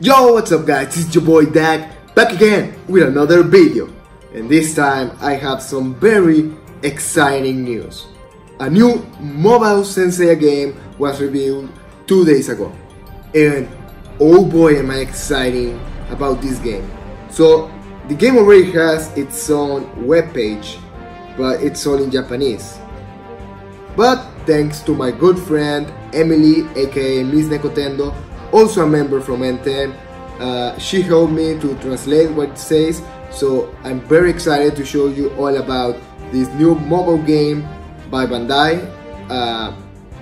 Yo, what's up guys, it's your boy DAGG, back again with another video. And this time I have some very exciting news. A new mobile Saint Seiya game was revealed 2 days ago. And oh boy am I excited about this game. So the game already has its own webpage, but it's all in Japanese. But thanks to my good friend Emily, aka Miss Nekotendo, also a member from N10, she helped me to translate what it says, so I'm very excited to show you all about this new mobile game by Bandai.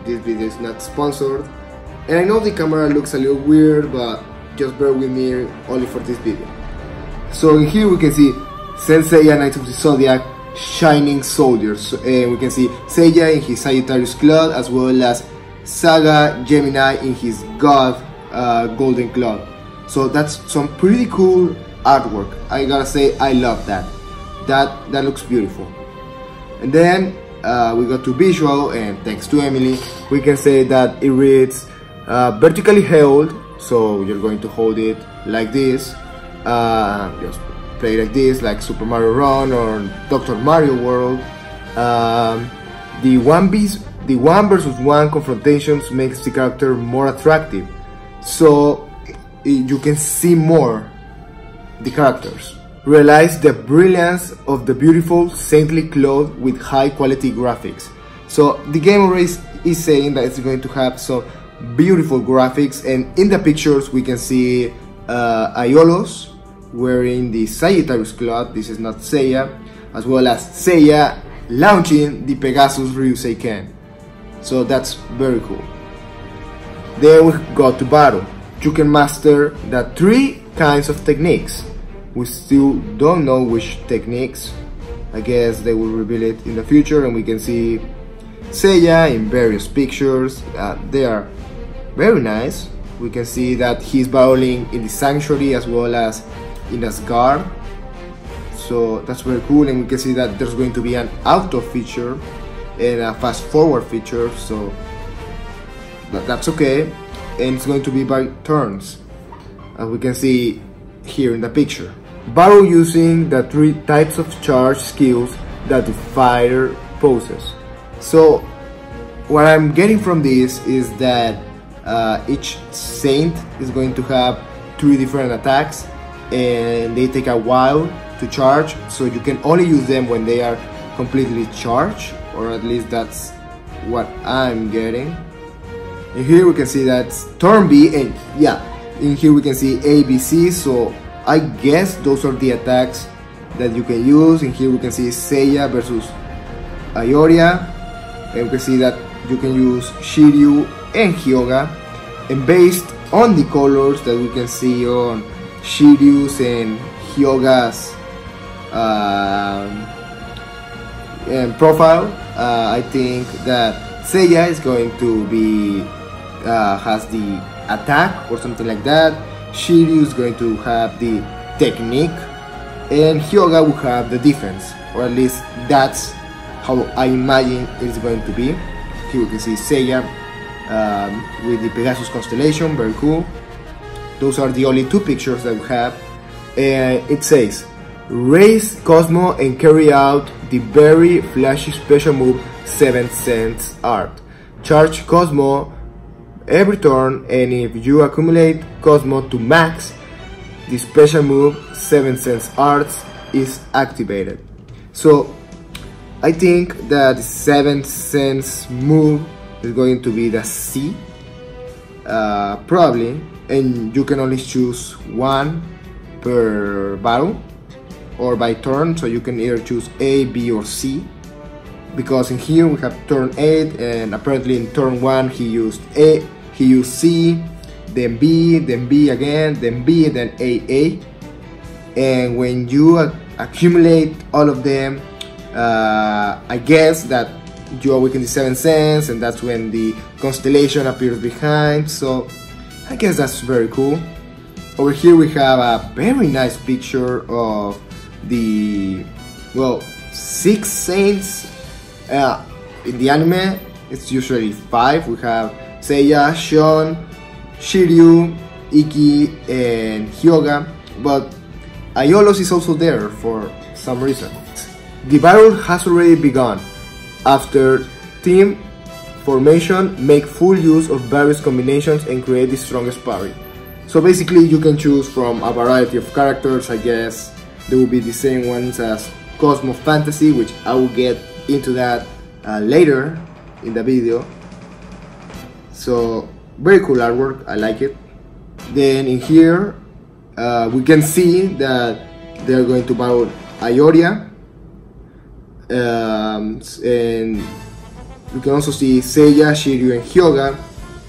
This video is not sponsored, and I know the camera looks a little weird, but just bear with me only for this video. So in here we can see Saint Seiya Knights of the Zodiac Shining Soldiers, and we can see Seiya in his Sagittarius cloth, as well as Saga Gemini in his God golden cloth. So that's some pretty cool artwork. I gotta say, I love that. That looks beautiful. And then we go to visual, and thanks to Emily, we can say that it reads vertically held. So you're going to hold it like this, just play like this, like Super Mario Run or Dr. Mario World. The 1 versus 1 confrontations makes the character more attractive, so you can see more the characters. Realize the brilliance of the beautiful saintly cloth with high quality graphics. So the game already is saying that it's going to have some beautiful graphics, and in the pictures we can see Aiolos wearing the Sagittarius cloth. This is not Seiya, as well as Seiya launching the Pegasus Ryuseiken. So that's very cool. Then we go to battle. You can master the 3 kinds of techniques. We still don't know which techniques. I guess they will reveal it in the future, and we can see Seiya in various pictures. They are very nice. We can see that he's battling in the Sanctuary as well as in Asgard. So that's very cool, and we can see that there's going to be an auto feature and a fast forward feature, so that's okay. And it's going to be by turns, as we can see here in the picture. Battle using the 3 types of charge skills that the fighter possesses. So what I'm getting from this is that each saint is going to have 3 different attacks, and they take a while to charge, so you can only use them when they are completely charged, or at least that's what I'm getting. And here we can see that's turn B, and yeah, in here we can see A, B, C, so I guess those are the attacks that you can use. In here we can see Seiya versus Aioria, and we can see that you can use Shiryu and Hyoga, and based on the colors that we can see on Shiryu's and Hyoga's profile, I think that Seiya is going to be has the attack or something like that. Shiryu is going to have the technique, and Hyoga will have the defense, or at least that's how I imagine it's going to be. Here we can see Seiya with the Pegasus constellation, very cool. Those are the only 2 pictures that we have, and it says raise Cosmo and carry out the very flashy special move 7th Sense Art. Charge Cosmo every turn, and if you accumulate Cosmo to max, the special move 7th Sense Arts is activated. So I think that the 7th Sense move is going to be the C, probably, and you can only choose 1 per battle or by turn, so you can either choose A, B, or C, because in here we have turn 8, and apparently in turn 1 he used A, he used C, then B again, then B, then AA, and when you accumulate all of them, I guess that you awaken the 7th sense, and that's when the constellation appears behind. So I guess that's very cool. Over here we have a very nice picture of the, well, 6 saints. In the anime it's usually 5. We have Seiya, Shun, Shiryu, Iki and Hyoga, but Aiolos is also there for some reason. The battle has already begun. After team formation, make full use of various combinations and create the strongest party. So basically you can choose from a variety of characters. I guess there will be the same ones as Cosmo Fantasy, which I will get into that later in the video. So very cool artwork, I like it. Then in here we can see that they're going to battle Ioria, and we can also see Seiya, Shiryu and Hyoga,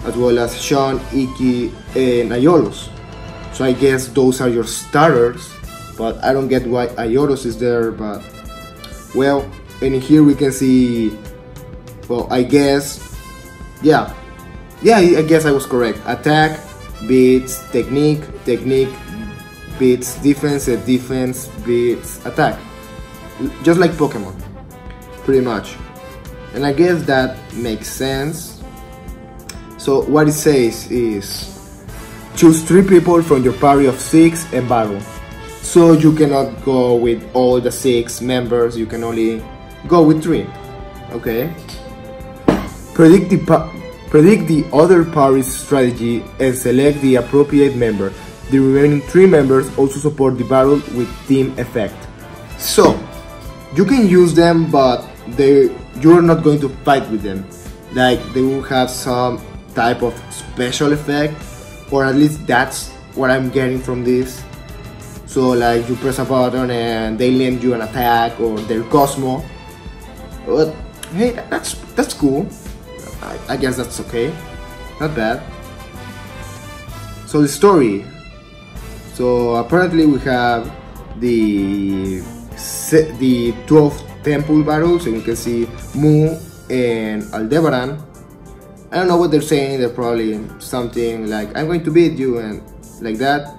as well as Sean, Iki and Aiolos. So I guess those are your starters, but I don't get why Aiolos is there, but well. And here we can see, well, I guess, yeah, I guess I was correct. Attack beats technique, technique beats defense, and defense beats attack. Just like Pokemon, pretty much. And I guess that makes sense. So what it says is, choose 3 people from your party of 6 and battle. So you cannot go with all the 6 members, you can only go with 3. Okay. Predict the other party's strategy and select the appropriate member. The remaining 3 members also support the battle with team effect. So you can use them, but you're not going to fight with them. Like, they will have some type of special effect, or at least that's what I'm getting from this. So like, you press a button and they lend you an attack, or their Cosmo. But hey, that's cool. I guess that's okay, not bad. So the story. So apparently we have the 12th temple battles, and you can see Mu and Aldebaran. I don't know what they're saying. They're probably something like, I'm going to beat you, and like that.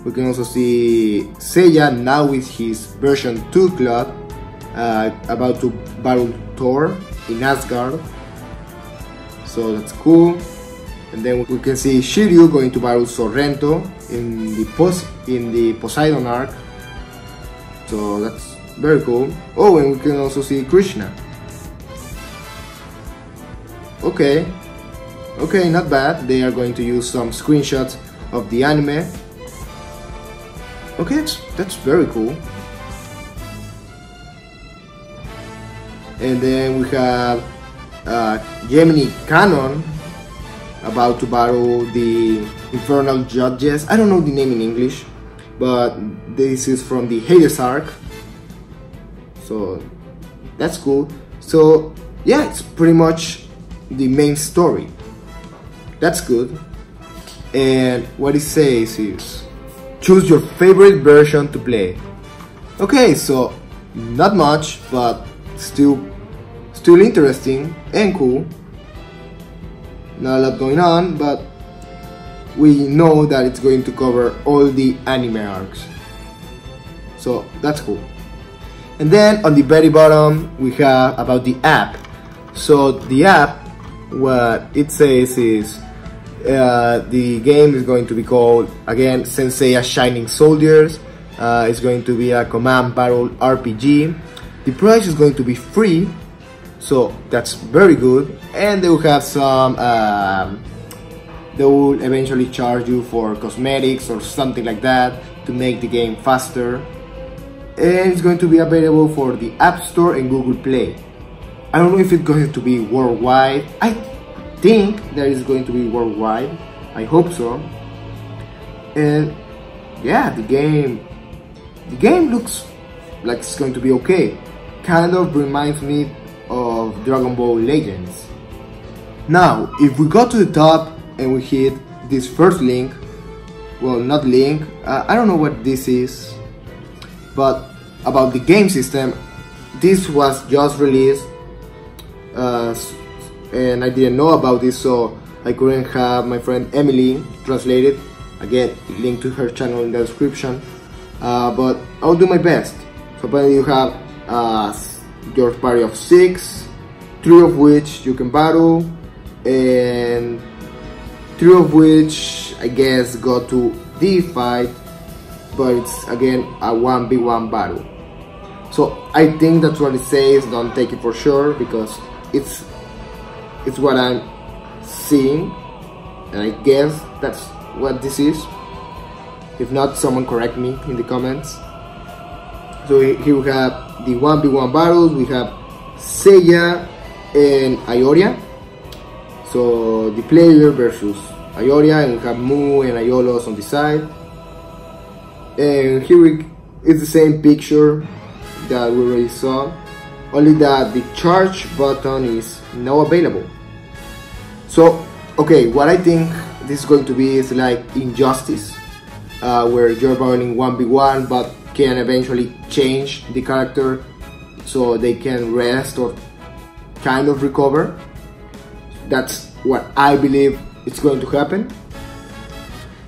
We can also see Seiya now with his version 2 cloth, about to battle Thor in Asgard. So that's cool. And then we can see Shiryu going to battle Sorrento in the Poseidon arc. So that's very cool. Oh, and we can also see Krishna. Okay, not bad. They are going to use some screenshots of the anime. Okay, that's very cool. And then we have Gemini Canon about to battle the Infernal Judges. I don't know the name in English, but this is from the Hades arc. So that's cool. So yeah, it's pretty much the main story. That's good. And what it says is, choose your favorite version to play. Okay, so not much, but still interesting and cool. Not a lot going on, but we know that it's going to cover all the anime arcs. So that's cool. And then on the very bottom we have about the app. So the app, what it says is, the game is going to be called, again, Saint Seiya Shining Soldiers. It's going to be a command battle RPG. The price is going to be free, so that's very good. And they will have some, they will eventually charge you for cosmetics or something like that to make the game faster. And it's going to be available for the App Store and Google Play. I don't know if it's going to be worldwide. I think that is going to be worldwide. I hope so. And yeah, the game looks like it's going to be okay. Kind of reminds me of Dragon Ball Legends. Now, if we go to the top and we hit this first link, well, not link, I don't know what this is, but about the game system, this was just released, and I didn't know about this, so I couldn't have my friend Emily translate it. Again, link to her channel in the description, but I'll do my best. So apparently you have your party of 6, 3 of which you can battle, and 3 of which I guess go to the fight, but it's again a 1v1 battle. So I think that's what it says, don't take it for sure, because it's what I'm seeing, and I guess that's what this is. If not, someone correct me in the comments. So here we have the 1v1 battles. We have Seiya and Ioria. So the player versus Ioria, and we have Mu and Aiolos on the side. And here it's the same picture that we already saw, only that the charge button is now available. So okay, what I think this is going to be is like Injustice, where you're battling 1v1 but can eventually change the character so they can rest or kind of recover. That's what I believe it's going to happen.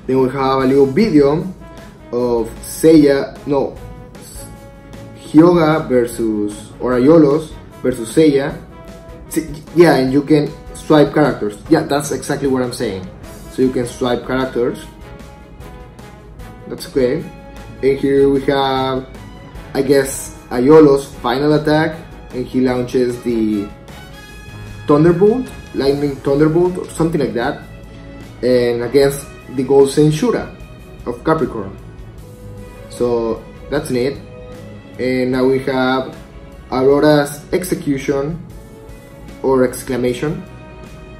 Then we have a little video of Hyuga versus, or Aiolos versus Seiya. Yeah, and you can swipe characters. Yeah, that's exactly what I'm saying. So you can swipe characters. That's okay. And here we have, I guess, Aiolos' final attack, and he launches the Thunderbolt, Lightning Thunderbolt, or something like that, and against the Gold Saint Shura of Capricorn. So that's neat. And now we have Aurora's Execution, or Exclamation.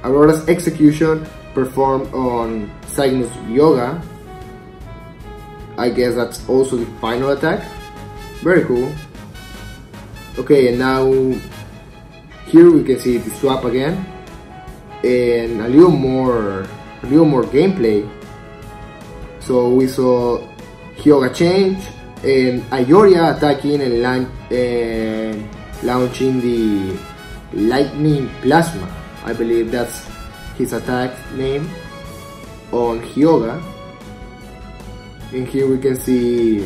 Aurora's Execution performed on Cygnus Yoga. I guess that's also the final attack. Very cool. Okay, and now here we can see the swap again, and a little more gameplay. So we saw Hyuga change, and Ioria attacking and launching the Lightning Plasma. I believe that's his attack name on Hyuga. And here we can see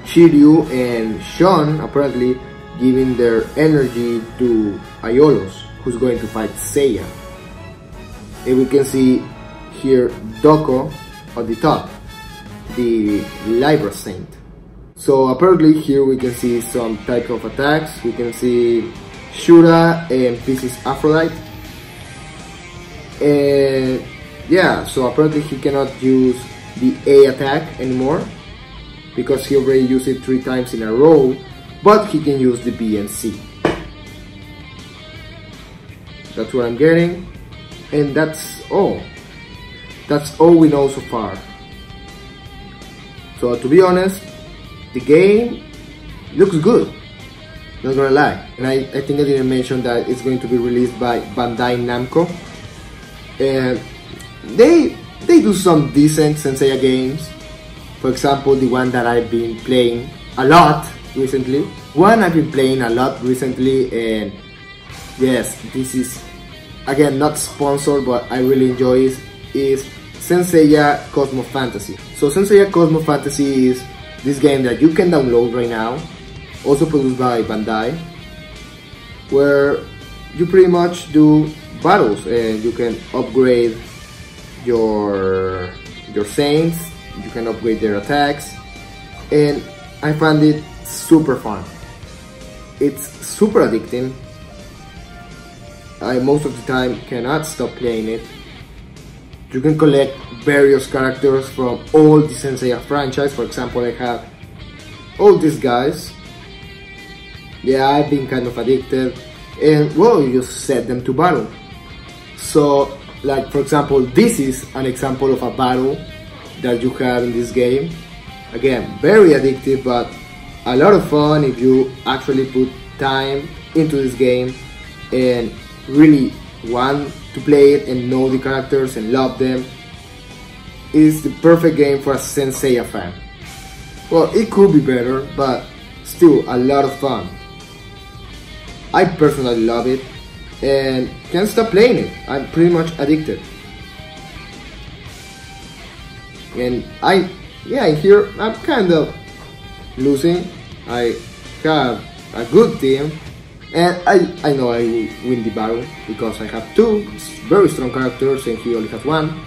Shiryu and Sean apparently giving their energy to Aiolos, who's going to fight Seiya. And we can see here Doko at the top, the Libra Saint. So apparently here we can see some type of attacks. We can see Shura and Pisces Aphrodite. And yeah, so apparently he cannot use the A attack anymore because he already used it 3 times in a row, but he can use the B and C. That's what I'm getting, and that's all. That's all we know so far. So to be honest, the game looks good, not gonna lie. And I think I didn't mention that it's going to be released by Bandai Namco, and they do some decent Saint Seiya games. For example, the one that I've been playing a lot recently. And yes, this is again not sponsored, but I really enjoy it, is Saint Seiya Cosmo Fantasy. So Saint Seiya Cosmo Fantasy is this game that you can download right now, also produced by Bandai, where you pretty much do battles and you can upgrade your saints, you can upgrade their attacks, and I find it super fun. It's super addicting. I most of the time cannot stop playing it. You can collect various characters from all the Saint Seiya franchise. For example, I have all these guys. Yeah, I've been kind of addicted, and well, you just set them to battle. So like for example, this is an example of a battle that you have in this game. Again, very addictive, but a lot of fun if you actually put time into this game and really want to play it and know the characters and love them. It is the perfect game for a Saint Seiya fan. Well, it could be better, but still a lot of fun. I personally love it and can't stop playing it. I'm pretty much addicted. And here I'm kind of losing. I have a good team, and I know I will win the battle because I have 2 very strong characters and he only has 1.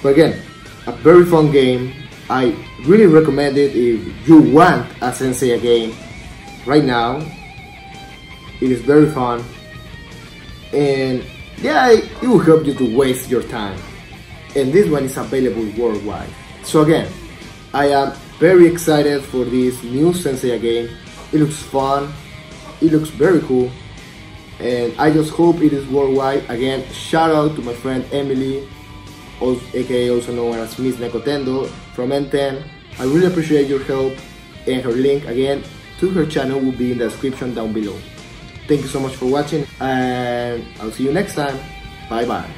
But again, a very fun game. I really recommend it if you want a Saint Seiya game right now. It is very fun, and yeah, it will help you to waste your time. And this one is available worldwide. So again, I am very excited for this new Saint Seiya game. It looks fun, it looks very cool, and I just hope it is worldwide. Again, shout out to my friend Emily, aka also known as Miss Nekotendo from N10. I really appreciate your help, and her link again to her channel will be in the description down below. Thank you so much for watching, and I'll see you next time. Bye bye.